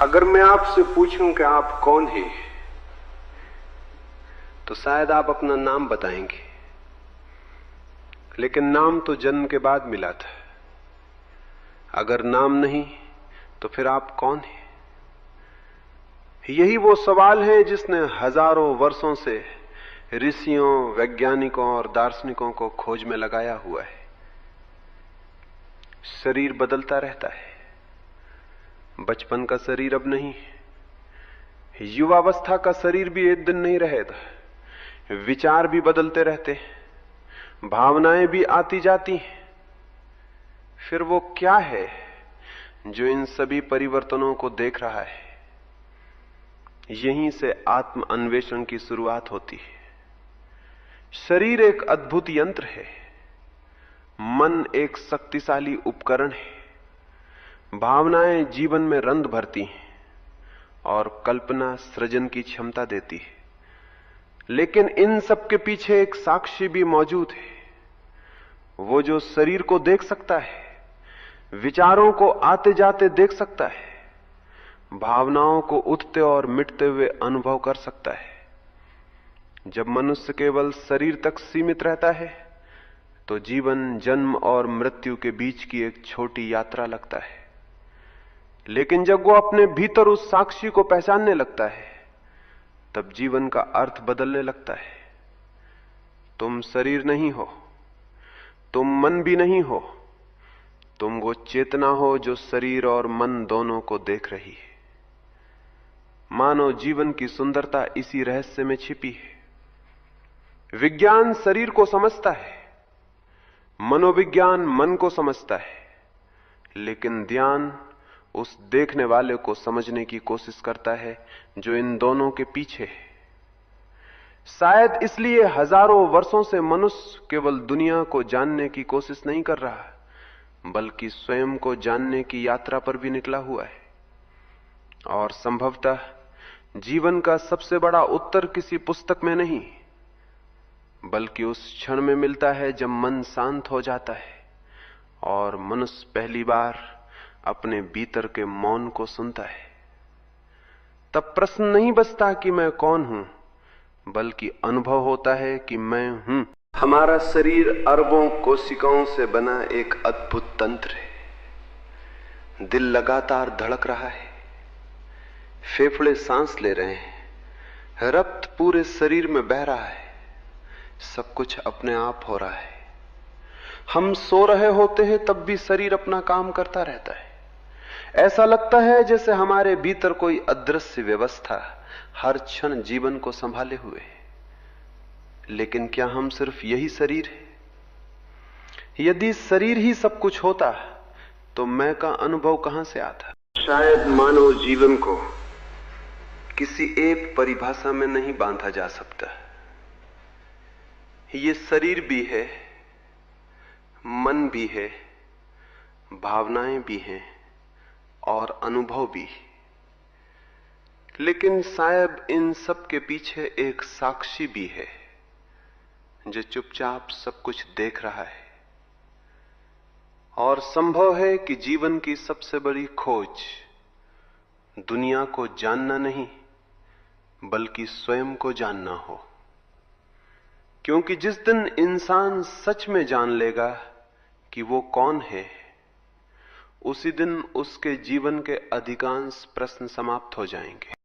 अगर मैं आपसे पूछूं कि आप कौन हैं, तो शायद आप अपना नाम बताएंगे, लेकिन नाम तो जन्म के बाद मिला था। अगर नाम नहीं तो फिर आप कौन हैं? यही वो सवाल है जिसने हजारों वर्षों से ऋषियों, वैज्ञानिकों और दार्शनिकों को खोज में लगाया हुआ है। शरीर बदलता रहता है। बचपन का शरीर अब नहीं, युवावस्था का शरीर भी एक दिन नहीं रहेगा। विचार भी बदलते रहते, भावनाएं भी आती जाती हैं। फिर वो क्या है जो इन सभी परिवर्तनों को देख रहा है? यहीं से आत्म अन्वेषण की शुरुआत होती है। शरीर एक अद्भुत यंत्र है, मन एक शक्तिशाली उपकरण है। भावनाएं जीवन में रंग भरती हैं और कल्पना सृजन की क्षमता देती है। लेकिन इन सब के पीछे एक साक्षी भी मौजूद है, वो जो शरीर को देख सकता है, विचारों को आते जाते देख सकता है, भावनाओं को उठते और मिटते हुए अनुभव कर सकता है। जब मनुष्य केवल शरीर तक सीमित रहता है तो जीवन जन्म और मृत्यु के बीच की एक छोटी यात्रा लगता है। लेकिन जब वो अपने भीतर उस साक्षी को पहचानने लगता है, तब जीवन का अर्थ बदलने लगता है। तुम शरीर नहीं हो, तुम मन भी नहीं हो, तुम वो चेतना हो जो शरीर और मन दोनों को देख रही है। मानव जीवन की सुंदरता इसी रहस्य में छिपी है। विज्ञान शरीर को समझता है, मनोविज्ञान मन को समझता है, लेकिन ध्यान उस देखने वाले को समझने की कोशिश करता है जो इन दोनों के पीछे है। शायद इसलिए हजारों वर्षों से मनुष्य केवल दुनिया को जानने की कोशिश नहीं कर रहा, बल्कि स्वयं को जानने की यात्रा पर भी निकला हुआ है। और संभवतः जीवन का सबसे बड़ा उत्तर किसी पुस्तक में नहीं, बल्कि उस क्षण में मिलता है जब मन शांत हो जाता है और मनुष्य पहली बार अपने भीतर के मौन को सुनता है। तब प्रश्न नहीं बचता कि मैं कौन हूं, बल्कि अनुभव होता है कि मैं हूं। हमारा शरीर अरबों कोशिकाओं से बना एक अद्भुत तंत्र है। दिल लगातार धड़क रहा है, फेफड़े सांस ले रहे हैं, रक्त पूरे शरीर में बह रहा है, सब कुछ अपने आप हो रहा है। हम सो रहे होते हैं तब भी शरीर अपना काम करता रहता है। ऐसा लगता है जैसे हमारे भीतर कोई अदृश्य व्यवस्था हर क्षण जीवन को संभाले हुए है। लेकिन क्या हम सिर्फ यही शरीर है? यदि शरीर ही सब कुछ होता तो मैं का अनुभव कहां से आता? शायद मानव जीवन को किसी एक परिभाषा में नहीं बांधा जा सकता। ये शरीर भी है, मन भी है, भावनाएं भी हैं और अनुभव भी। लेकिन शायद इन सब के पीछे एक साक्षी भी है जो चुपचाप सब कुछ देख रहा है। और संभव है कि जीवन की सबसे बड़ी खोज दुनिया को जानना नहीं, बल्कि स्वयं को जानना हो। क्योंकि जिस दिन इंसान सच में जान लेगा कि वो कौन है, उसी दिन उसके जीवन के अधिकांश प्रश्न समाप्त हो जाएंगे।